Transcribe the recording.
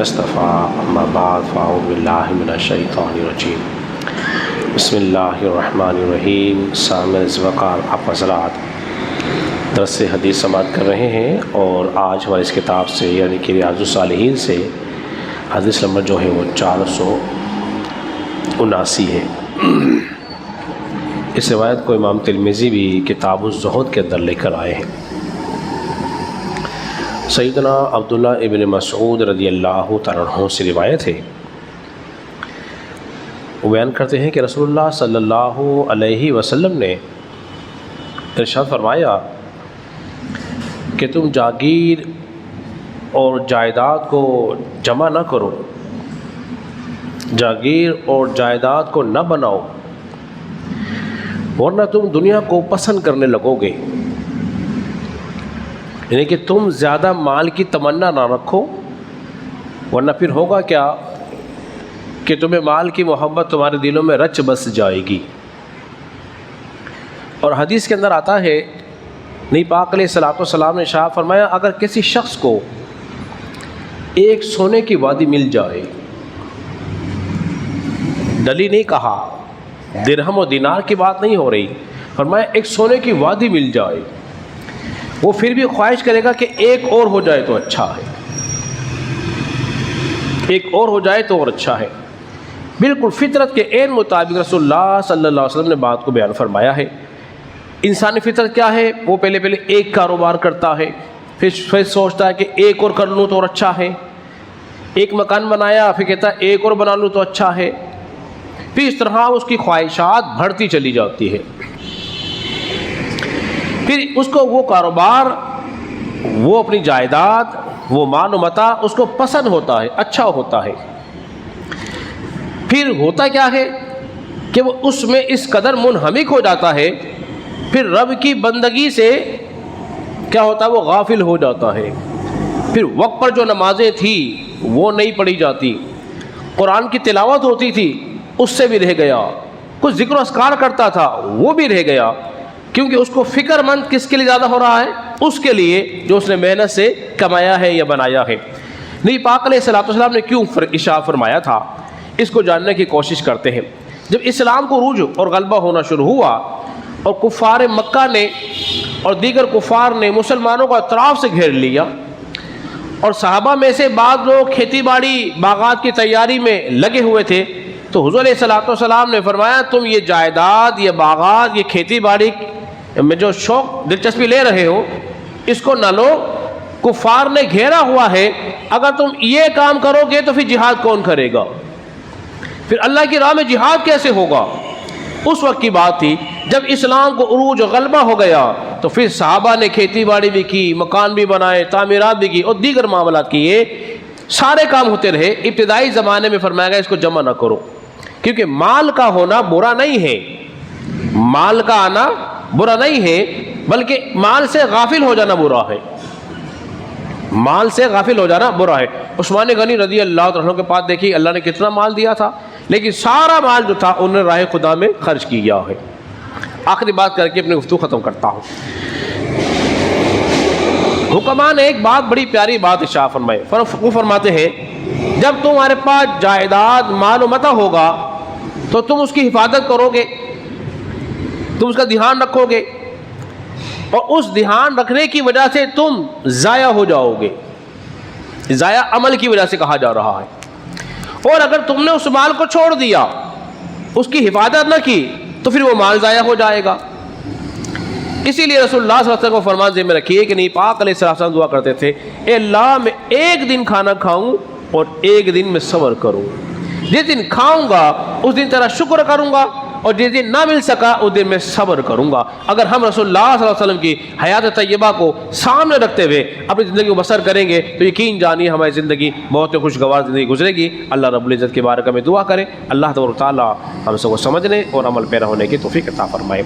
اصطفى اما بعد فاعوذ باللہ من الشیطان الرجیم بسم اللہ الرحمن الرحیم. سامعین وقار آپ حضرات درس حدیث سماعت کر رہے ہیں اور آج ہماری اس کتاب سے یعنی کہ ریاض الصالحین سے حدیث نمبر جو ہے وہ 479 ہے. اس روایت کو امام ترمذی بھی کتاب الزہد کے اندر لے کر آئے ہیں. سیدنا عبداللہ ابن مسعود رضی اللہ تعالیٰ عنہ سے روایت ہے. وہ بیان کرتے ہیں کہ رسول اللہ صلی اللہ علیہ وسلم نے ارشاد فرمایا کہ تم جاگیر اور جائیداد کو جمع نہ کرو، جاگیر اور جائیداد کو نہ بناؤ، ورنہ تم دنیا کو پسند کرنے لگو گے. یعنی کہ تم زیادہ مال کی تمنا نہ رکھو، ورنہ پھر ہوگا کیا کہ تمہیں مال کی محبت تمہارے دلوں میں رچ بس جائے گی. اور حدیث کے اندر آتا ہے نبی پاک علیہ الصلوۃ والسلام نے ارشاد فرمایا اگر کسی شخص کو ایک سونے کی وادی مل جائے، ڈلی نہیں کہا، درہم و دینار کی بات نہیں ہو رہی، فرمایا ایک سونے کی وادی مل جائے، وہ پھر بھی خواہش کرے گا کہ ایک اور ہو جائے تو اچھا ہے، ایک اور ہو جائے تو اور اچھا ہے. بالکل فطرت کے عین مطابق رسول اللہ صلی اللہ علیہ وسلم نے بات کو بیان فرمایا ہے. انسانی فطرت کیا ہے؟ وہ پہلے ایک کاروبار کرتا ہے، پھر سوچتا ہے کہ ایک اور کر لوں تو اور اچھا ہے. ایک مکان بنایا، پھر کہتا ہے ایک اور بنا لوں تو اچھا ہے. پھر اس طرح اس کی خواہشات بڑھتی چلی جاتی ہے. پھر اس کو وہ کاروبار، وہ اپنی جائیداد، وہ مال و متاع اس کو پسند ہوتا ہے، اچھا ہوتا ہے. پھر ہوتا کیا ہے کہ وہ اس میں اس قدر منہمک ہو جاتا ہے، پھر رب کی بندگی سے کیا ہوتا ہے وہ غافل ہو جاتا ہے. پھر وقت پر جو نمازیں تھیں وہ نہیں پڑھی جاتی، قرآن کی تلاوت ہوتی تھی اس سے بھی رہ گیا، کچھ ذکر و اذکار کرتا تھا وہ بھی رہ گیا، کیونکہ اس کو فکر مند کس کے لیے زیادہ ہو رہا ہے؟ اس کے لیے جو اس نے محنت سے کمایا ہے یا بنایا ہے. نبی پاک علیہ الصلوۃ والسلام نے کیوں ارشاد فرمایا تھا، اس کو جاننے کی کوشش کرتے ہیں. جب اسلام کو عروج اور غلبہ ہونا شروع ہوا اور کفار مکہ نے اور دیگر کفار نے مسلمانوں کو اطراف سے گھیر لیا، اور صحابہ میں سے بعض لوگ کھیتی باڑی باغات کی تیاری میں لگے ہوئے تھے، تو حضور علیہ الصلوۃ والسلام نے فرمایا تم یہ جائیداد، یہ باغات، یہ کھیتی باڑی میں جو شوق دلچسپی لے رہے ہو اس کو نہ لو، کفار نے گھیرا ہوا ہے، اگر تم یہ کام کرو گے تو پھر جہاد کون کرے گا؟ پھر اللہ کی راہ میں جہاد کیسے ہوگا؟ اس وقت کی بات تھی جب اسلام کو عروج و غلبہ ہو گیا تو پھر صحابہ نے کھیتی باڑی بھی کی، مکان بھی بنائے، تعمیرات بھی کی اور دیگر معاملات کیے، سارے کام ہوتے رہے. ابتدائی زمانے میں فرمایا گیا اس کو جمع نہ کرو، کیونکہ مال کا ہونا برا نہیں ہے، مال کا آنا برا نہیں ہے، بلکہ مال سے غافل ہو جانا برا ہے، مال سے غافل ہو جانا برا ہے. عثمان غنی رضی اللہ عنہ کے پاس دیکھیے اللہ نے کتنا مال دیا تھا، لیکن سارا مال جو تھا انہوں نے راہ خدا میں خرچ کیا ہے. آخری بات کر کے اپنی گفتگو ختم کرتا ہوں. حکماء نے ایک بات بڑی پیاری بات ارشاد فرمائی، وہ فرماتے ہیں جب تمہارے پاس جائیداد مال و متاع ہوگا تو تم اس کی حفاظت کرو گے، تم اس کا دھیان رکھو گے، اور اس دھیان رکھنے کی وجہ سے تم ضائع ہو جاؤ گے. ضائع عمل کی وجہ سے کہا جا رہا ہے. اور اگر تم نے اس مال کو چھوڑ دیا، اس کی حفاظت نہ کی، تو پھر وہ مال ضائع ہو جائے گا. اسی لیے رسول اللہ صلی اللہ علیہ وسلم کو فرمان ذہن میں رکھیے کہ نبی پاک علیہ السلام دعا کرتے تھے اے اللہ میں ایک دن کھانا کھاؤں اور ایک دن میں صبر کروں. جس دن کھاؤں گا اس دن تیرا شکر کروں گا، اور جس دن نہ مل سکا اس دن میں صبر کروں گا. اگر ہم رسول اللہ صلی اللہ علیہ وسلم کی حیات طیبہ کو سامنے رکھتے ہوئے اپنی زندگی کو بسر کریں گے تو یقین جانیے ہماری زندگی بہت خوشگوار زندگی گزرے گی. اللہ رب العزت کے بارگاہ میں دعا کریں اللہ تبارک و تعالی ہم سب کو سمجھنے اور عمل پیرا ہونے کی توفیق عطا فرمائے.